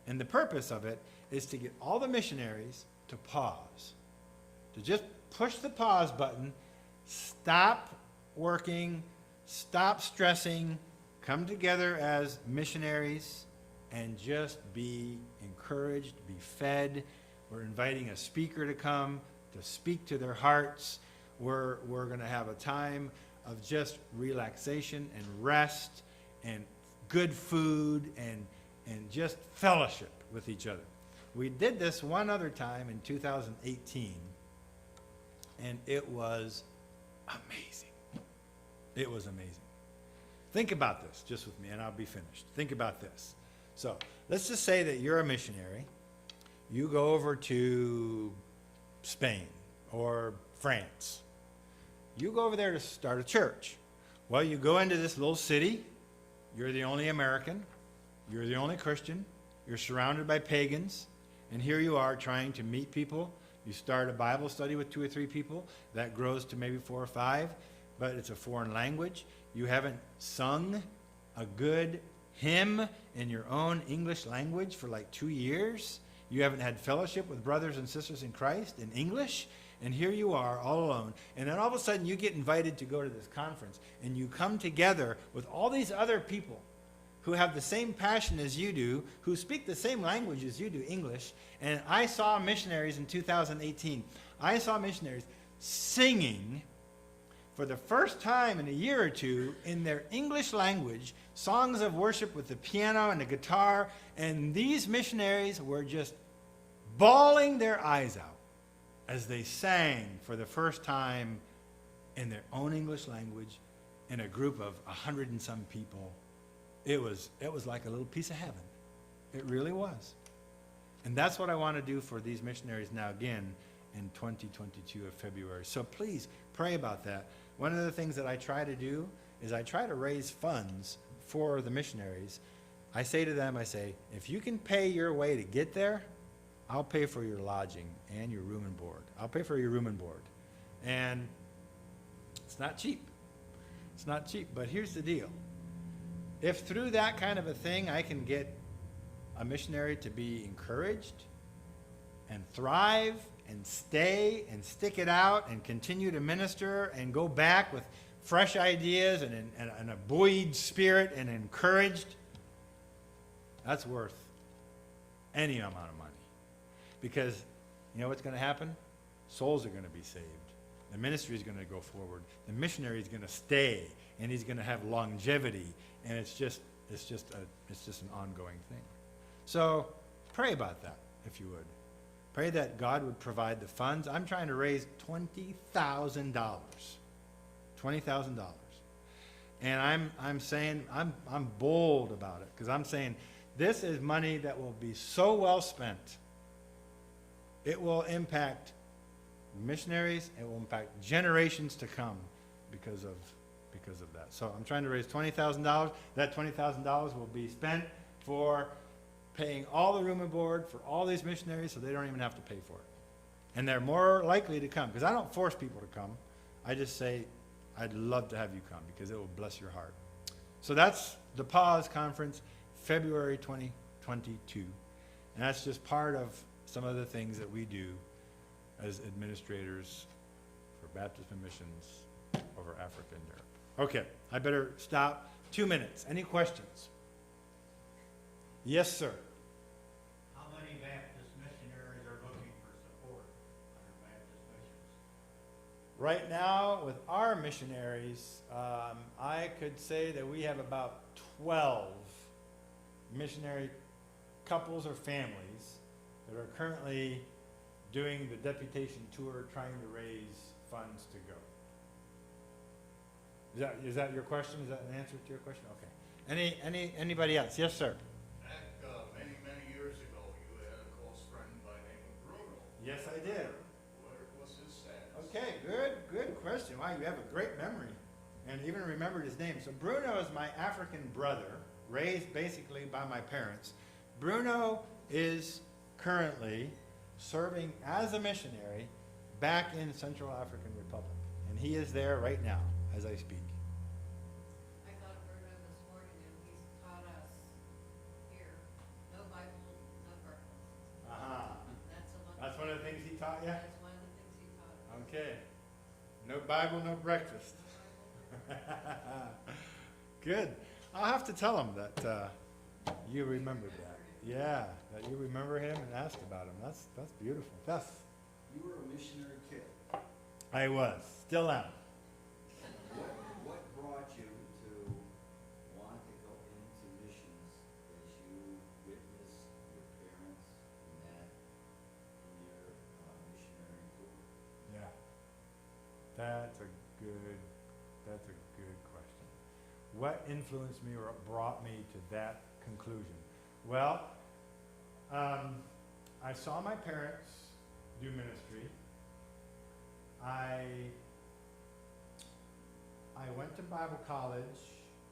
And the purpose of it is to get all the missionaries to pause, to just push the pause button, stop working, stop stressing, come together as missionaries and just be encouraged, be fed. We're inviting a speaker to come to speak to their hearts. We're going to have a time of just relaxation and rest and good food and just fellowship with each other. We did this one other time in 2018, and it was amazing. It was amazing. Think about this just with me, and I'll be finished. Think about this. So let's just say that you're a missionary. You go over to Spain or France. You go over there to start a church. Well, you go into this little city. You're the only American. You're the only Christian. You're surrounded by pagans. And here you are trying to meet people. You start a Bible study with 2 or 3 people. That grows to maybe 4 or 5. But it's a foreign language. You haven't sung a good hymn in your own English language for like 2 years. You haven't had fellowship with brothers and sisters in Christ in English. And here you are all alone. And then all of a sudden you get invited to go to this conference. And you come together with all these other people who have the same passion as you do, who speak the same language as you do, English. And I saw missionaries in 2018. I saw missionaries singing for the first time in a year or two in their English language, songs of worship with the piano and the guitar. And these missionaries were just bawling their eyes out as they sang for the first time in their own English language in a group of 100 and some people. It was like a little piece of heaven. It really was. And that's what I want to do for these missionaries now again in 2022 of February. So please pray about that. One of the things that I try to do is I try to raise funds for the missionaries. I say to them, if you can pay your way to get there, I'll pay for your lodging and your room and board. I'll pay for your room and board. And it's not cheap. It's not cheap. But here's the deal. If through that kind of a thing I can get a missionary to be encouraged and thrive and stay and stick it out and continue to minister and go back with fresh ideas and a buoyed spirit and encouraged, that's worth any amount of money. Because you know what's going to happen? Souls are going to be saved. The ministry is going to go forward. The missionary is going to stay, and he's going to have longevity. And it's just an ongoing thing. So pray about that, if you would. Pray that God would provide the funds. I'm trying to raise $20,000. $20,000. And I'm saying, I'm bold about it, because I'm saying this is money that will be so well spent. It will impact missionaries. It will impact generations to come because of that. So I'm trying to raise $20,000. That $20,000 will be spent for paying all the room and board for all these missionaries, so they don't even have to pay for it. And they're more likely to come, because I don't force people to come. I just say, I'd love to have you come, because it will bless your heart. So that's the Pause Conference, February 2022. And that's just part of some of the things that we do as administrators for baptism missions over Africa and Europe. Okay, I better stop. 2 minutes. Any questions? Yes, sir. How many Baptist missionaries are looking for support under Baptist missions? Right now, with our missionaries, I could say that we have about 12 missionary couples or families that are currently doing the deputation tour, trying to raise funds to go. Is that your question? Is that an answer to your question? Okay. Anybody else? Yes, sir. Back many years ago, you had a close friend by the name of Bruno. Yes, I did. What's his status? Okay, good question. Wow, you have a great memory and even remembered his name. So Bruno is my African brother, raised basically by my parents. Bruno is currently serving as a missionary back in Central African Republic. And he is there right now as I speak. I got a word on this morning and he's taught us here, no Bible, no breakfast. Uh-huh. That's One of the things he taught you? That's one of the things he taught us. Okay. No Bible, no breakfast. No Bible, no breakfast. Good. I'll have to tell him that you remembered that. Yeah, that you remember him and asked about him. That's beautiful. Yes. You were a missionary kid. I was. Still am. What brought you to want to go into missions as you witnessed your parents in that, in your missionary tour? Yeah. That's a good question. What influenced me or brought me to that conclusion? Well, I saw my parents do ministry. I went to Bible college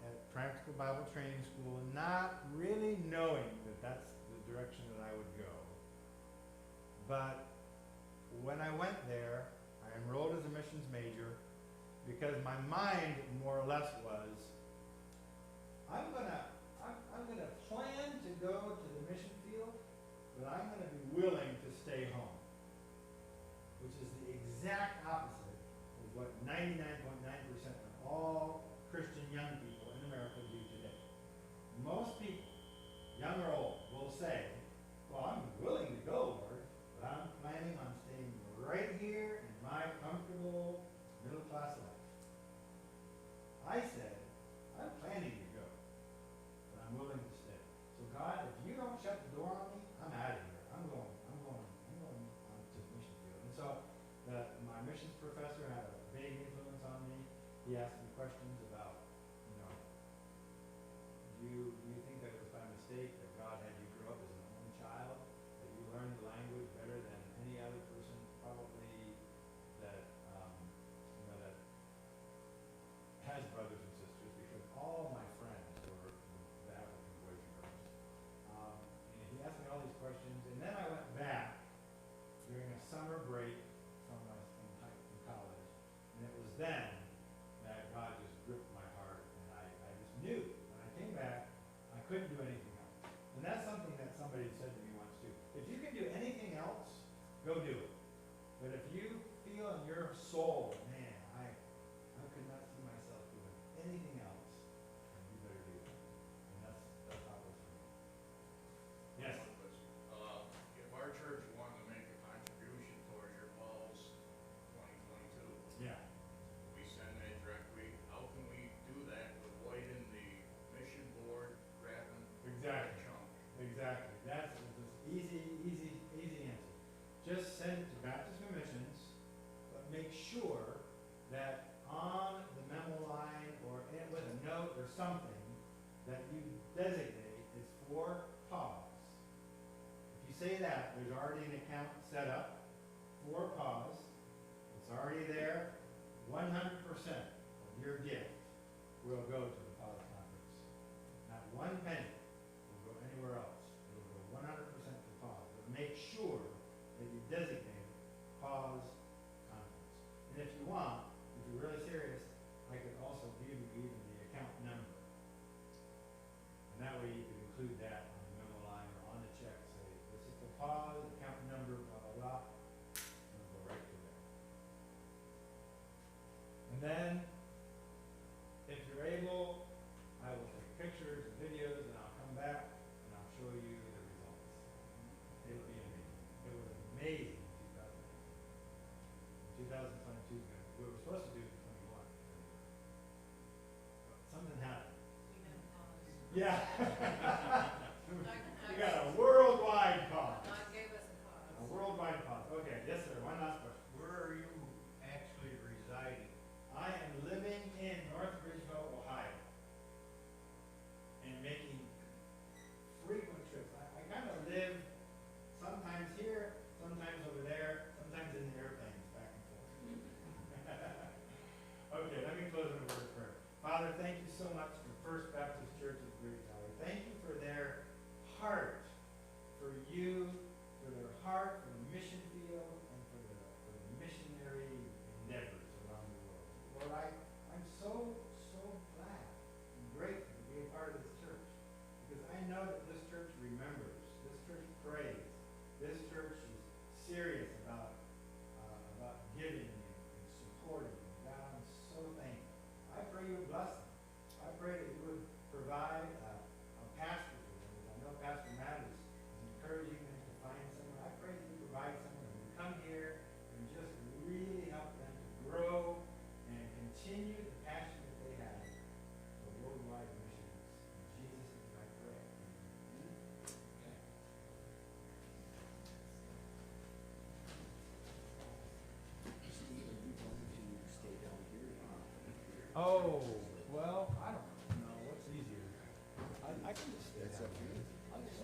at Practical Bible Training School, not really knowing that that's the direction that I would go. But when I went there, I enrolled as a missions major because my mind more or less was, I'm gonna plan to go to the mission field, but I'm gonna be willing to stay home, which is the exact opposite of what 99.9% of all Christian young people in America do today. Most people, young or old, will say, well, I'm willing to go, Lord, but I'm planning on staying right here in my comfortable middle class life. I said, I'm planning to go, but I'm willing to stay. So God, if you don't shut the door on me, I'm out of here. I'm going on to the mission field. And so my missions professor had a big influence on me. He asked me questions about, do you think that it was by mistake that God had you grow up as an only child, that you learned the language better than any other person probably that that has brothers and sisters, because all my friends were the African boys and girls. And he asked me all these questions, and then I went back during a summer break from college, and it was then that God just gripped my heart, and I just knew when I came back I couldn't do anything else. And that's something that somebody said to me once too. If you can do anything else, go do it. But if you feel in your soul, man, I could not see myself doing anything else, then you better do it. And that's how it was for me. Yes. If our church wanted to make a contribution towards your Paul's 2022, Yeah. we send that directly. How can we do that with White in the mission board grabbing Exactly. that chunk? Exactly. That's just easy answer. Just send it to Baptist Missions, but make sure that on the memo line or with a note or something that you designate is for pause. If you say that, there's already an account set up for pause. It's already there. 100% of your gift will go to the pause conference. Not one penny will go anywhere else. It will go 100% to pause. But make sure that you designate pause conference. And if you want, if you're really serious, I could also give you even the account number. And that way you could include that on the memo line or on the check. Say, this is the pause, account number, blah, blah, blah. And it'll go Yeah. Don- We got a worldwide cause. Don gave us a A cause. worldwide cause. Okay, yes, sir. One last question. Where are you actually residing? I am living in North Bridgeville, Ohio, and making frequent trips. I kind of live sometimes here, sometimes over there, sometimes in the airplanes, back and forth. Okay, let me close in a word of prayer. Father, thank you so much for First Baptist Church of Great Valley. Thank you for their heart for you, for their heart for the mission field, and for the missionary endeavors around the world. Lord, I'm so glad and grateful to be a part of this church, because I know that this church remembers, this church prays, this church is serious about giving and supporting. God, I'm so thankful. I pray you would bless them. I pray that you would provide a pastor for them. I know Pastor Matt is encouraging them to find someone. I pray that you provide someone who will come here and just really help them to grow and continue the passion that they have for worldwide missions. In Jesus' name I pray. Amen. Okay. Steve, are you going to stay down here? Oh, well, I don't know. What's easier? I can just stay That's down up to here. you. I'll just